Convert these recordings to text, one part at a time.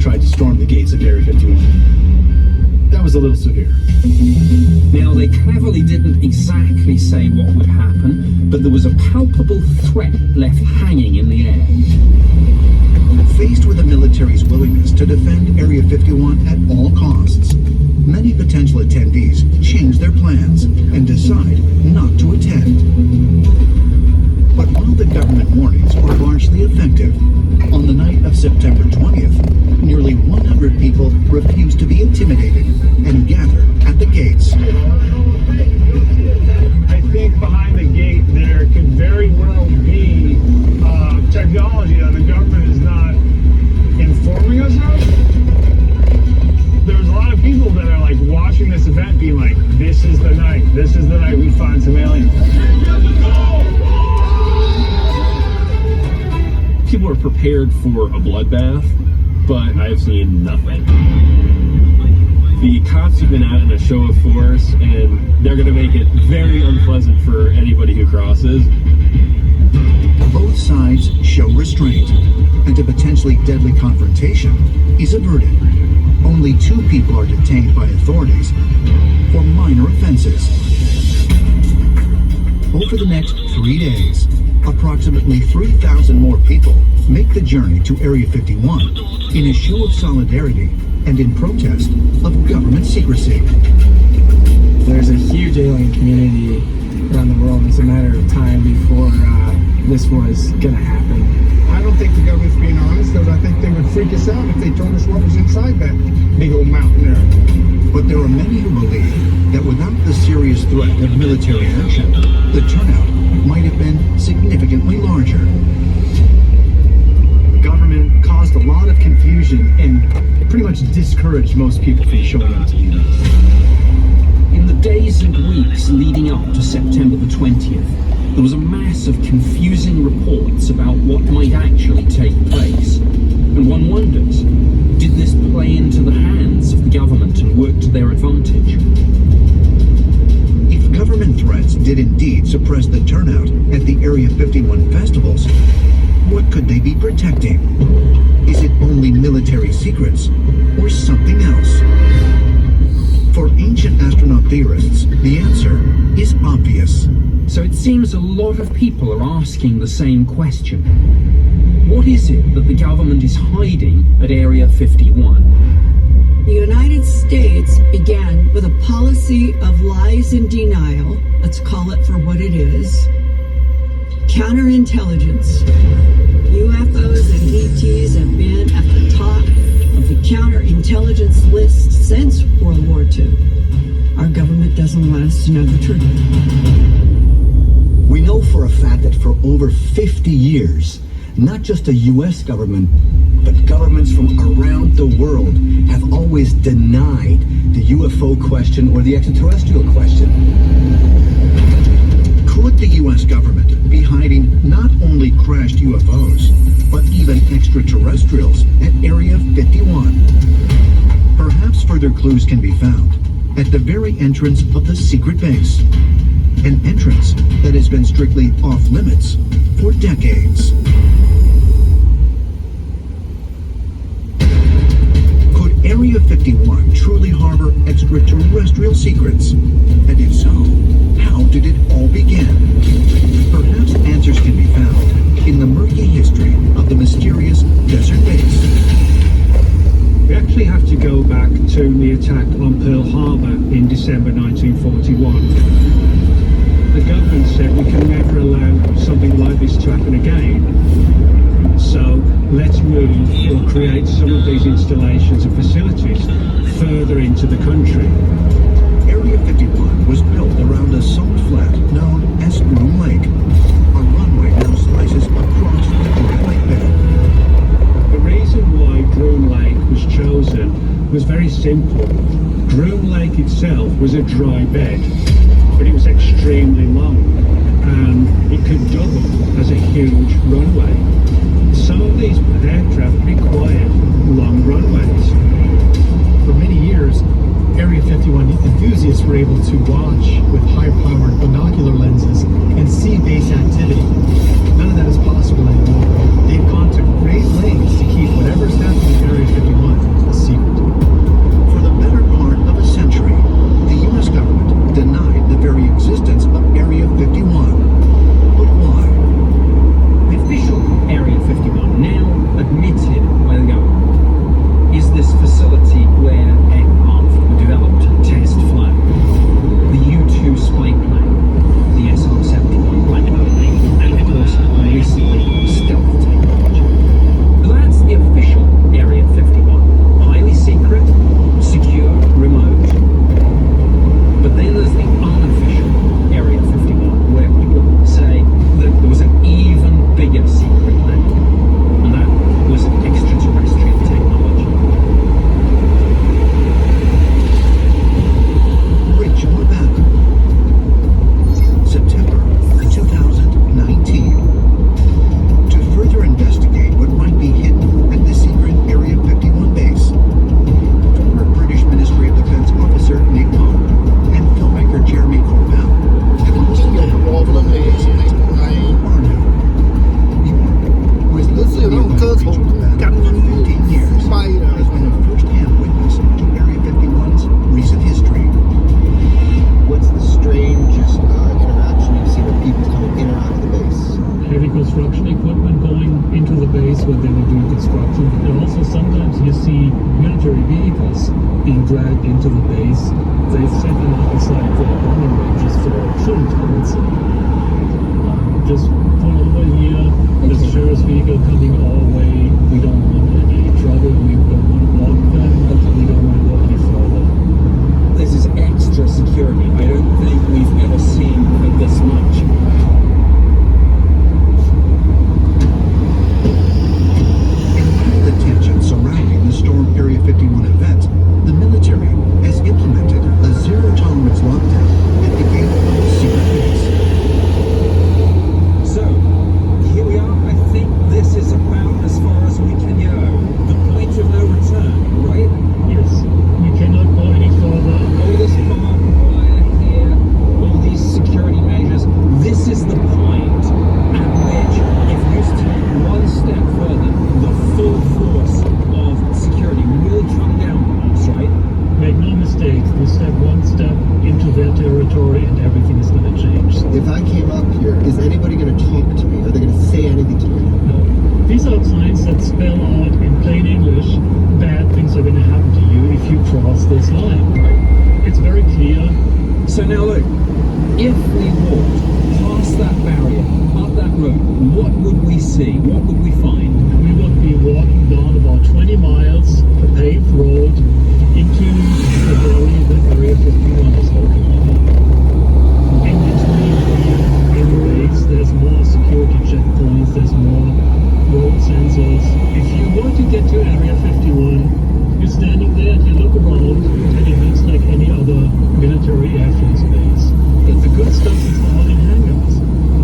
tried to storm the gates of Area 51. That was a little severe. Now, they cleverly didn't exactly say what would happen, but there was a palpable threat left hanging in the air. Faced with the military's willingness to defend Area 51 at all costs, many potential attendees change their plans and decide not to attend. But while the government warnings were largely effective, on the night of September 20th, nearly 100 people refused to be intimidated and gathered at the gates. I think behind the gate there could very well be technology that the government is not informing us of. There's a lot of people that are like watching this event being like, this is the night we find some aliens. People are prepared for a bloodbath, but I've seen nothing. The cops have been out in a show of force, and they're going to make it very unpleasant for anybody who crosses. Both sides show restraint, and a potentially deadly confrontation is averted. Only 2 people are detained by authorities for minor offenses. Over the next 3 days, approximately 3,000 more people make the journey to Area 51 in a show of solidarity and in protest of government secrecy. There's a huge alien community around the world. It's a matter of time before this was going to happen. I don't think the government's being honest, because I think they would freak us out if they told us what was inside that big old mountain there. But there are many who believe that without the serious threat of military action, the turnout might have been significantly larger. The government caused a lot of confusion and pretty much discouraged most people from showing up to the event. In the days and weeks leading up to September the 20th, there was a mass of confusing reports about what might actually take place. And one wonders, did this play into the hands of the government and work to their advantage? If government threats did indeed suppress the turnout at the Area 51 festivals, what could they be protecting? Is it only military secrets or something else? For ancient astronaut theorists, the answer is obvious. So it seems a lot of people are asking the same question. What is it that the government is hiding at Area 51? The United States began with a policy of lies and denial, let's call it for what it is, counterintelligence. UFOs and ETs have been at the top of the counterintelligence list since World War II. Our government doesn't want us to know the truth. We know for a fact that for over 50 years, not just the U.S. government, but governments from around the world have always denied the UFO question or the extraterrestrial question. Could the U.S. government be hiding not only crashed UFOs, but even extraterrestrials at Area 51? Perhaps further clues can be found at the very entrance of the secret base. An entrance that has been strictly off-limits for decades. Could Area 51 truly harbor extraterrestrial secrets? And if so, how did it all begin? Perhaps answers can be found in the murky history of the mysterious desert base. We actually have to go back to the attack on Pearl Harbor in December 1941. The government said we can never allow something like this to happen again. So let's move or create some of these installations and facilities further into the country. Area 51 was built around a salt flat known as Groom Lake. A runway now slices across the dry lake bed. The reason why Groom Lake was chosen was very simple. Groom Lake itself was a dry bed, but it was extremely long, and it could double as a huge runway. Some of these aircraft required long runways. For many years, Area 51 enthusiasts were able to watch with high-powered binocular lenses and see base activity. None of that is possible anymore. They've gone to great lengths to keep whatever's happening in Area 51 new construction. And also sometimes you see military vehicles being dragged into the base. They've set them up beside the bombing ranges for shooting targets. Just pull over here. There's a sheriff's vehicle coming our way. We don't want any trouble. We don't want to block them. We don't want to go any further. This is extra security. I don't think we've ever seen this much. In light of the tension surrounding the Storm Area 51 event, the military has implemented a zero-tolerance lockdown at the gate of the secret base. So, here we are. I think this is about as far as we can go. The point of no return, right? Yes, we cannot go any further. All this barbed wire here, all these security measures. This is the point at which, if you take one step further, the full force of security will come down on us, right? Make no mistake, we step one step into their territory and everything is going to change. If I came up here, is anybody going to talk to me? Are they going to say anything to me? No. These are signs that spell out in plain English, bad things are going to happen to you if you cross this line. It's very clear. So now look, if we walked past that barrier, up that road, what would we see? What would we find? We would be walking down about 20 miles, a paved road, into the area that Area 51 is located. In between here and the base, there's more security checkpoints, there's more road sensors. If you want to get to Area 51, you're standing there and you look around and it looks like any other military Air Force base. But the good stuff is all in hangars.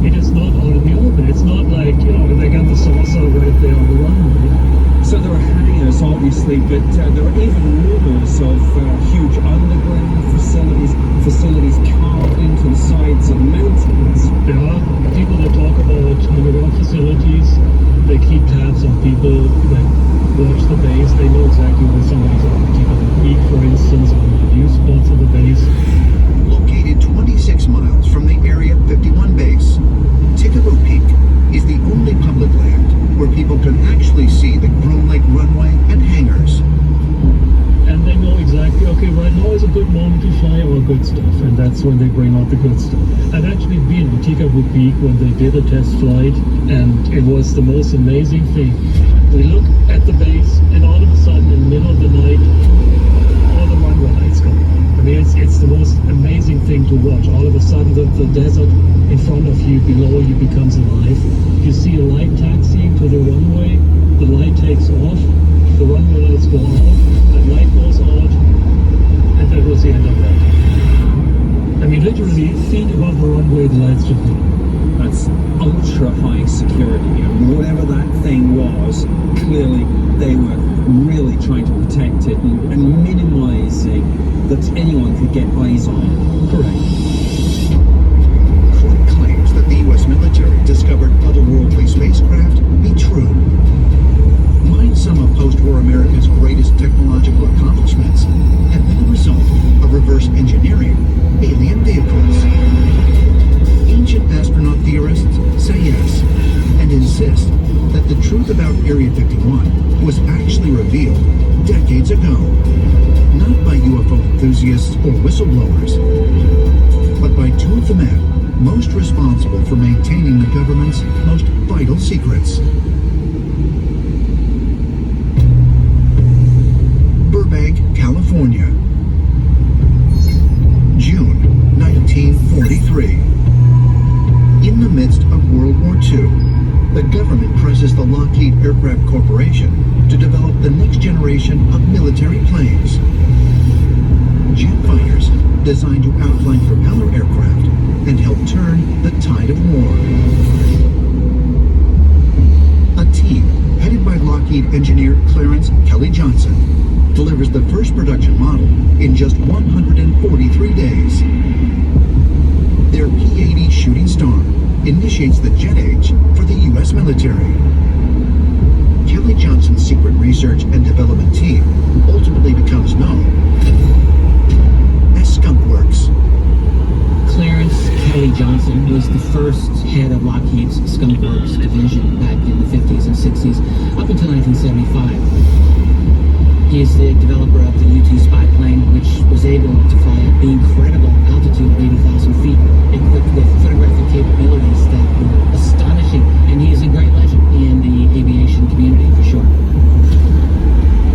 It is not out in the open. It's not like, they got the saucer right there on the runway. So there are hangars, obviously, but there are even rumors of huge underground facilities carved into the sides of mountains. There are people that talk about underground facilities. They keep tabs on people that watch the base. They know exactly when somebody's out. Tikabo Peak, for instance, one of the view spots of the base. Located 26 miles from the Area 51 base, Tikabo Peak is the only public land where people can actually see the Groom Lake runway and hangars. And they know exactly, okay, right now is a good moment to fly our good stuff, and that's when they bring out the good stuff. I've actually been on Tikabo Peak when they did a test flight, and it was the most amazing thing. We look at the base, and all of a sudden, in the middle of the night, all the runway lights come on. I mean, it's the most amazing thing to watch. All of a sudden, the desert in front of you, below you, becomes alive. You see a light taxiing to the runway, the light takes off, the runway lights go out, the light goes out, and that was the end of that. I mean, literally, feet above the runway, the lights should be. That's ultra high security, and whatever that thing was, clearly they were really trying to protect it and minimizing that anyone could get eyes on it. Correct. Court claims that the U.S. military discovered otherworldly spacecraft be true. Might some of post-war America's greatest technological accomplishments have been the result of reverse engineering alien vehicles? Ancient astronaut theorists say yes, and insist that the truth about Area 51 was actually revealed decades ago, not by UFO enthusiasts or whistleblowers, but by two of the men most responsible for maintaining the government's most vital secrets. Burbank, California. June 1943. In the midst of World War II, the government presses the Lockheed Aircraft Corporation to develop the next generation of military planes. Jet fighters designed to outflank propeller aircraft and help turn the tide of war. A team headed by Lockheed engineer Clarence Kelly Johnson delivers the first production model in just 143 days. Their P-80 Shooting Star initiates the jet age for the U.S. military. Kelly Johnson's secret research and development team ultimately becomes known as Skunk Works. Clarence Kelly Johnson was the first head of Lockheed's Skunk Works division back in the 50s and 60s, up until 1960. 1975. He is the developer of the U-2 spy plane, which was able to fly at the incredible altitude of 80,000 feet, equipped with photographic capabilities that were astonishing. And he is a great legend in the aviation community, for sure.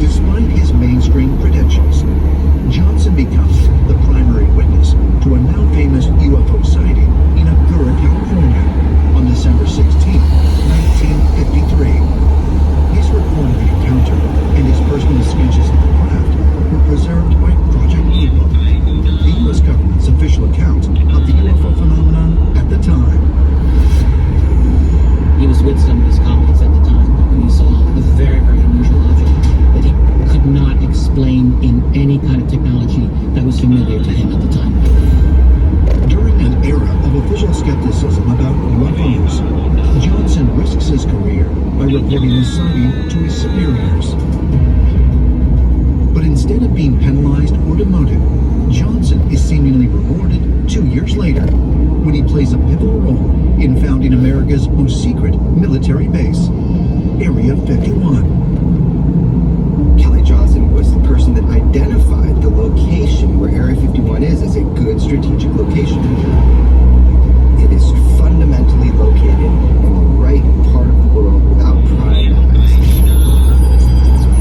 Despite his mainstream credentials, Johnson becomes the primary witness to a now famous UFO sighting in Agoura, California, on December 16, 1953. His report of the encounter and his personal sketches of the craft were preserved by Project Blue Book, the U.S. government's official account of the UFO phenomenon at the time. He was with some of his colleagues at the time when he saw a very, very unusual object that he could not explain in any kind of technology that was familiar to him at the time. During an era of official skepticism about UFOs, Johnson risks his career by reporting the sighting to his superiors. But instead of being penalized or demoted, Johnson is seemingly rewarded 2 years later when he plays a pivotal role in founding America's most secret military base, Area 51. Kelly Johnson was the person that identified the location where Area 51 is as a good strategic location. It is fundamentally located in the right part of the world without prying eyes.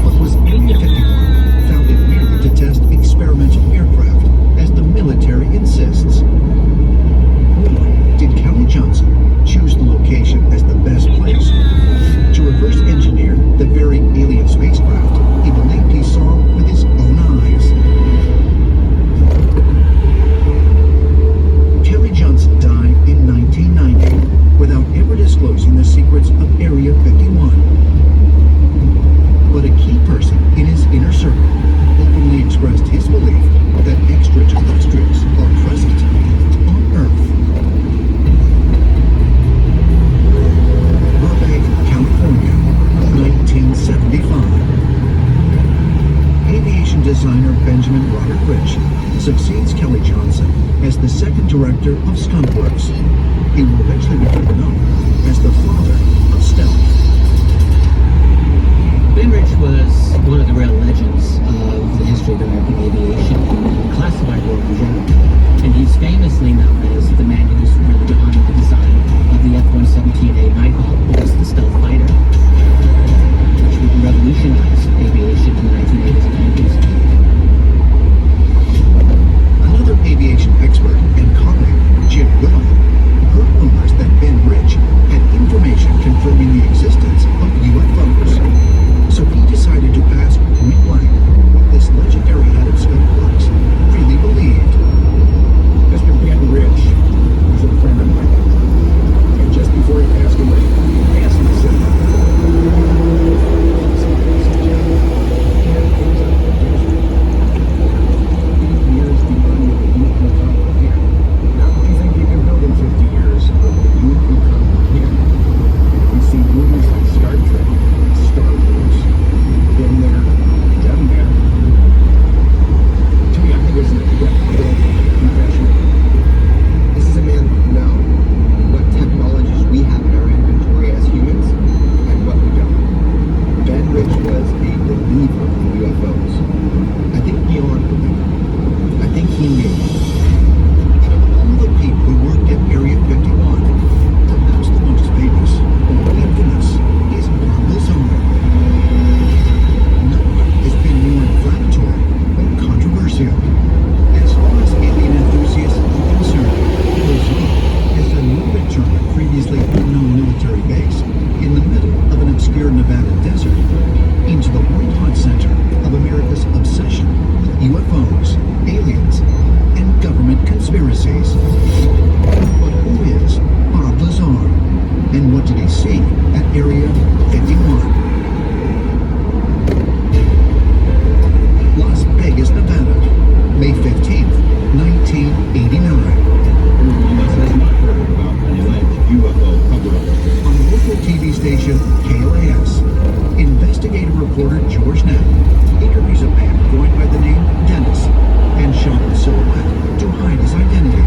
But was Area 51 founded merely to test experimental aircraft, as the military insists? Or did Kelly Johnson choose the location as the best place to reverse engineer the very alien spacecraft he believed he saw with his own eyes? Kelly Johnson died in 1990 without ever disclosing the secrets of Area 51. But a key person in his inner circle openly expressed his belief that extraterrestrials are present on Earth. Burbank, California, 1975. Aviation designer Benjamin Robert Rich succeeds Kelly Johnson as the second director of Skunk Works. He will eventually become known as the father of stealth. Ben Rich was one of the real legends of the history of American aviation and the classified world in general. And he's famously known as the man who's really behind the design of the F-117A Nighthawk, which is the stealth fighter, which would revolutionize aviation in the 1980s and 90s. Another aviation expert and colleague, Jim Goodall, heard rumors that Ben Rich had information confirming the existence of UFOs. So he decided to ask point blank what this legendary head of Skunk Works really believed. Mr. Ben Rich was a friend of mine. And just before he passed away, he asked me to sit down. Years beyond what you can comprehend. Not what you think you can build in 50 years, but what you can comprehend. You see movies like Star Trek, Star Wars, been there, done that. To me, I think it's an incredible confession. This is a man who knows what technologies we have in our inventory as humans and what we don't. Ben Rich was a believer in UFOs. I think beyond belief. I think he knew. And of all the people who worked at Area 51, perhaps the most famous or infamous is Bob Lazar. No one has been more inflammatory or controversial. As far as alien enthusiasts are concerned, Lazar is a new return of previously unknown military base in the middle of an obscure Nevada desert into the white-hot center of America's obsession with UFOs, aliens, and government conspiracies. But who is Bob Lazar? And what did he see at Area 51? Las Vegas, Nevada, May 15th, 1989. Everyone else has not heard about an alleged UFO cover-up. On local TV station KLAS, investigative reporter George Knapp interviews a man going by the name Dennis and shot in silhouette to hide his identity.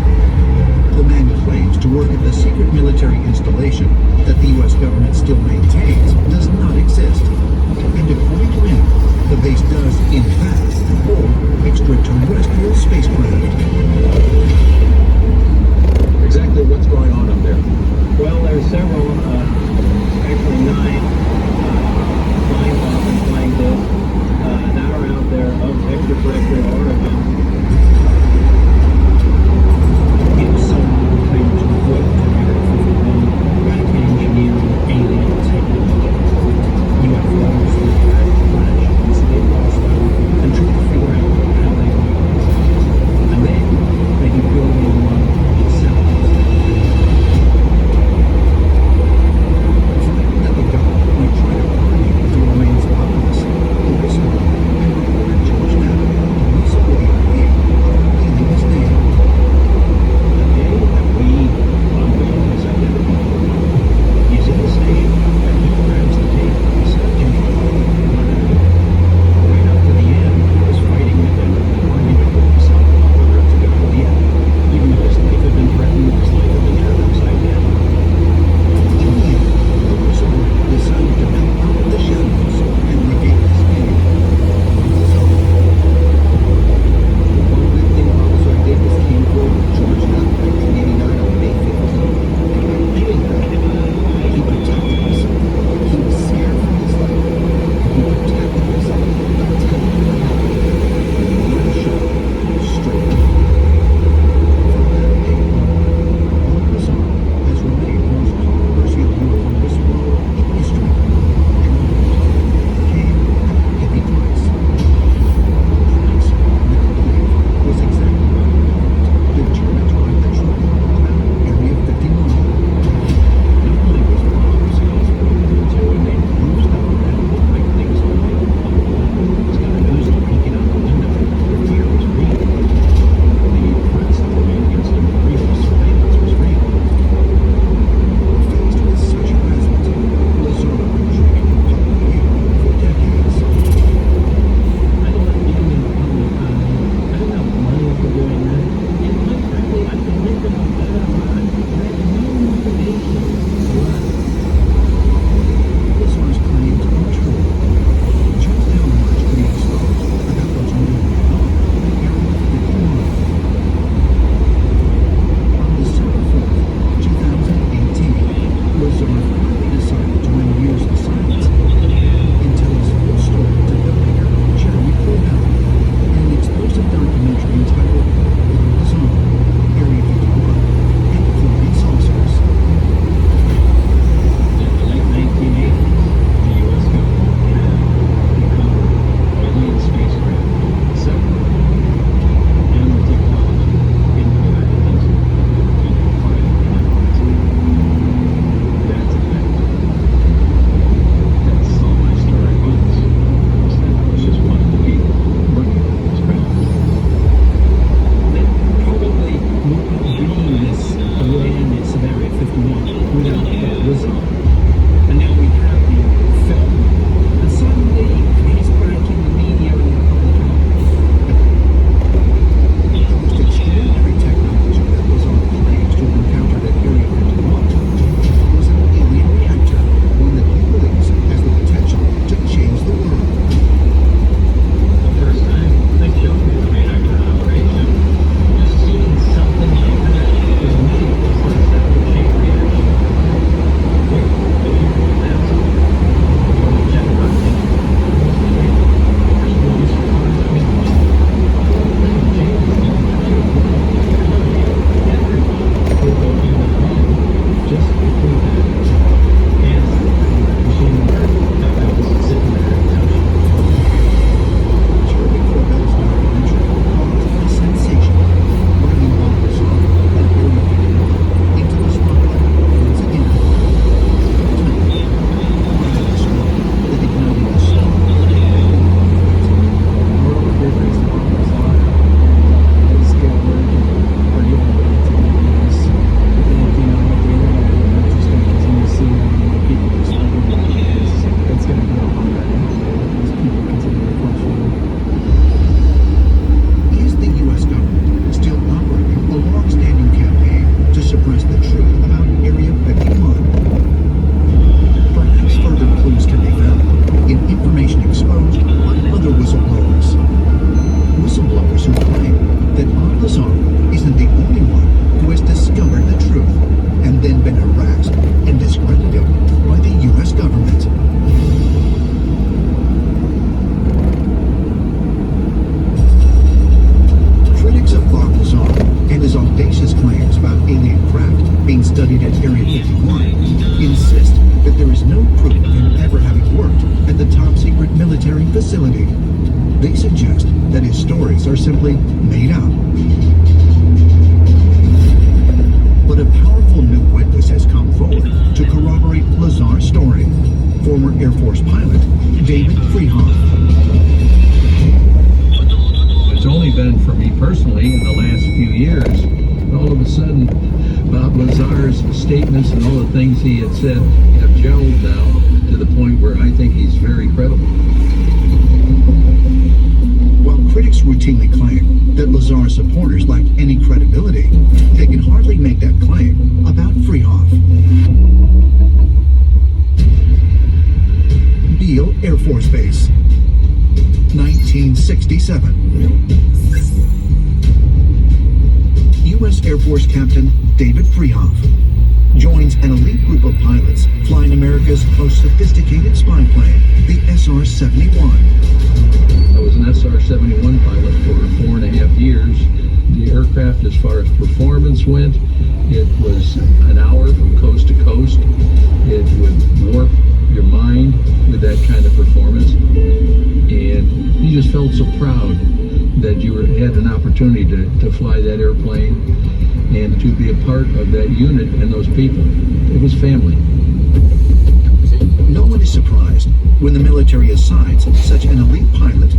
The man claims to work at the secret military installation that the U.S. government still maintains does not exist. base does, in fact, hold extraterrestrial spacecraft. Exactly what's going on up there? Well, there's several, actually 9 flying saucers, flying discs that are out there of extraterrestrial origin. It was so pretty much worked on Area 51, back engineering alien technology, UFOs that had crashed into the Roswell, and trying to figure out how they work. story facility. They suggest that his stories are simply made up. But a powerful new witness has come forward to corroborate Lazar's story. Former Air Force pilot David Freehoff. It's only been for me personally in the last few years. All of a sudden, Bob Lazar's statements and all the things he had said have gelled now to the point where I think he's very credible. While critics routinely claim that Lazar's supporters lack any credibility, they can hardly make that claim about Freehoff. Beale Air Force Base, 1967. U.S. Air Force Captain David Freehoff joins an elite group of pilots flying America's most sophisticated spy plane, the SR-71. I was an SR-71 pilot for 4.5 years. The aircraft, as far as performance went, it was an hour from coast to coast. It would warp your mind with that kind of performance. And you just felt so proud that you had an opportunity to fly that airplane and to be a part of that unit and those people. It was family. No one is surprised when the military assigns such an elite pilot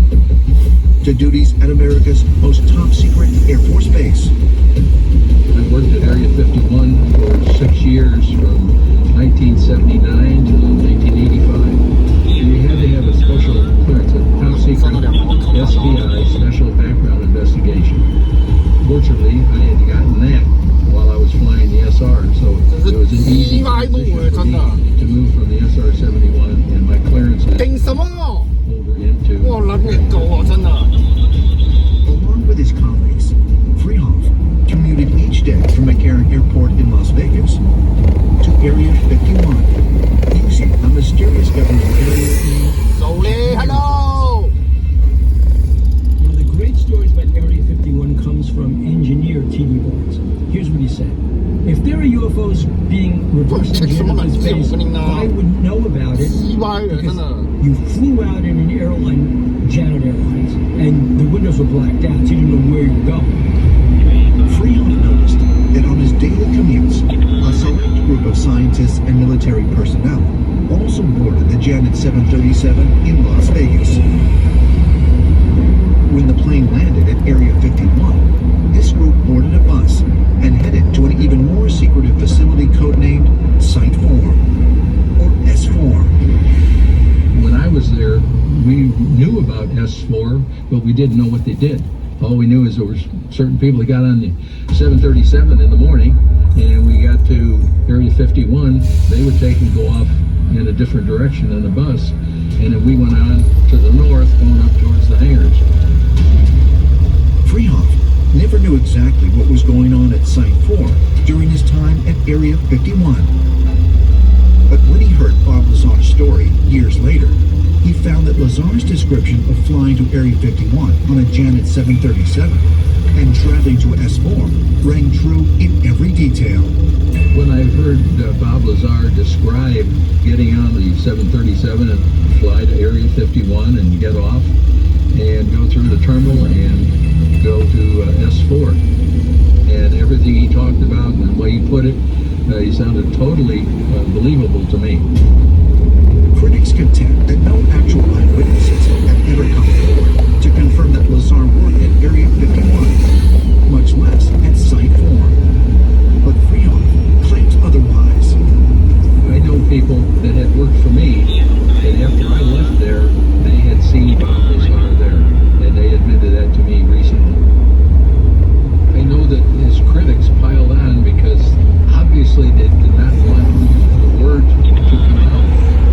to duties at America's most top-secret Air Force base. I worked at Area 51 for 6 years from 1979 to 1985. You had to have a special clearance, a top-secret SBI, Special Background Investigation. Fortunately, I had gotten that while I was flying the SR, so it was an easy transition for me to move from the SR-71 and my clearances over into... Along with his colleagues, Freehoff commuted each day from McCarran Airport in Las Vegas to Area 51, using a mysterious government area. One of the great stories about Area 51 comes from engineer T.D. Barnes. Here's what he said. If there are UFOs being reversed engineered in space, I would know about it because you flew out in an airline, Janet Airlines, and the windows were blacked out, so you didn't know where you were going. Freehoff noticed that on his daily commutes, a select group of scientists and military personnel also boarded the Janet 737 in Las Vegas. When the plane landed at Area 51, this group boarded a bus and headed to an even more secretive facility codenamed Site 4, or S4. When I was there, we knew about S4, but we didn't know what they did. All we knew is there were certain people that got on the 737 in the morning, and we got to Area 51, they would take and go off in a different direction in the bus, and then we went on to the north, going up towards the hangars. Freehoff never knew exactly what was going on at Site 4 during his time at Area 51. But when he heard Bob Lazar's story years later, he found that Lazar's description of flying to Area 51 on a Janet 737 and traveling to S4 rang true in every detail. When I heard Bob Lazar describe getting on the 737 and fly to Area 51 and get off and go through the terminal and go to S4, and everything he talked about and the way he put it, he sounded totally believable to me. Critics contend that no actual eyewitnesses have ever come forward to confirm that Lazar worked at Area 51, much less at Site 4. But Freehoff claims otherwise. I know people that had worked for me, and after I left there, they had seen Bob Lazar there, and they admitted that to me recently. I know that his critics piled on because obviously they did not want the word to come out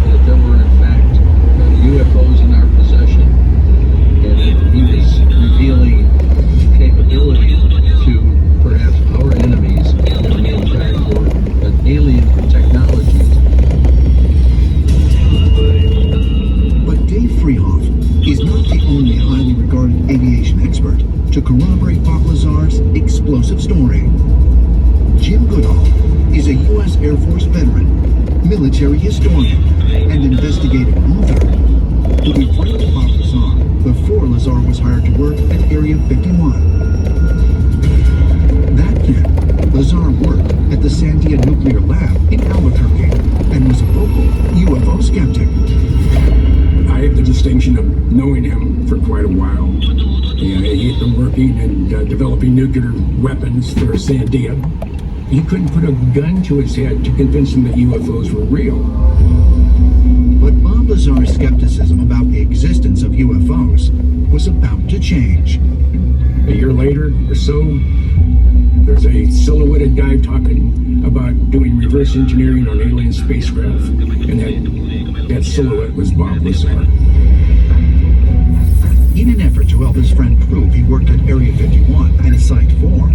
that there were in fact UFOs in our possession, and that he was revealing capability to perhaps our enemies that we in fact were alien technologies. But Dave Freehoff is not the only highly regarded aviation expert to corroborate Bob Lazar's explosive story. Jim Goodall is a U.S. Air Force veteran, military historian, and investigative author To be frank with Bob Lazar, before Lazar was hired to work at Area 51. Back then, Lazar worked at the Sandia Nuclear Lab in Albuquerque and was a vocal UFO skeptic. I have the distinction of knowing him for quite a while. He had been working and developing nuclear weapons for Sandia. You couldn't put a gun to his head to convince him that UFOs were real. But Bob Lazar's skepticism about the existence of UFOs was about to change. A year later or so, there's a silhouetted guy talking about doing reverse engineering on alien spacecraft, and that silhouette was Bob Lazar. In an effort to help his friend prove he worked at Area 51 and Site 4,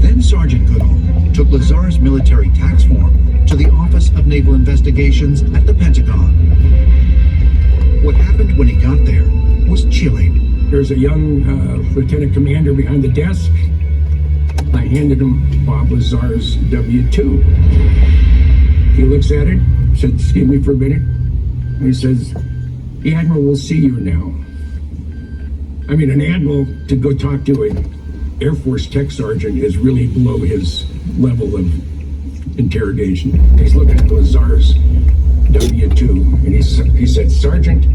then Sergeant Goodall took Lazar's military tax form to the Office of Naval Investigations at the Pentagon. What happened when he got there was chilling. There's a young lieutenant commander behind the desk. I handed him Bob Lazar's W-2. He looks at it, said, "Excuse me for a minute." And he says, "The Admiral will see you now." I mean, an admiral to go talk to an Air Force tech sergeant is really below his level of interrogation. He's looking at Lazar's W-2, and he said, "Sergeant,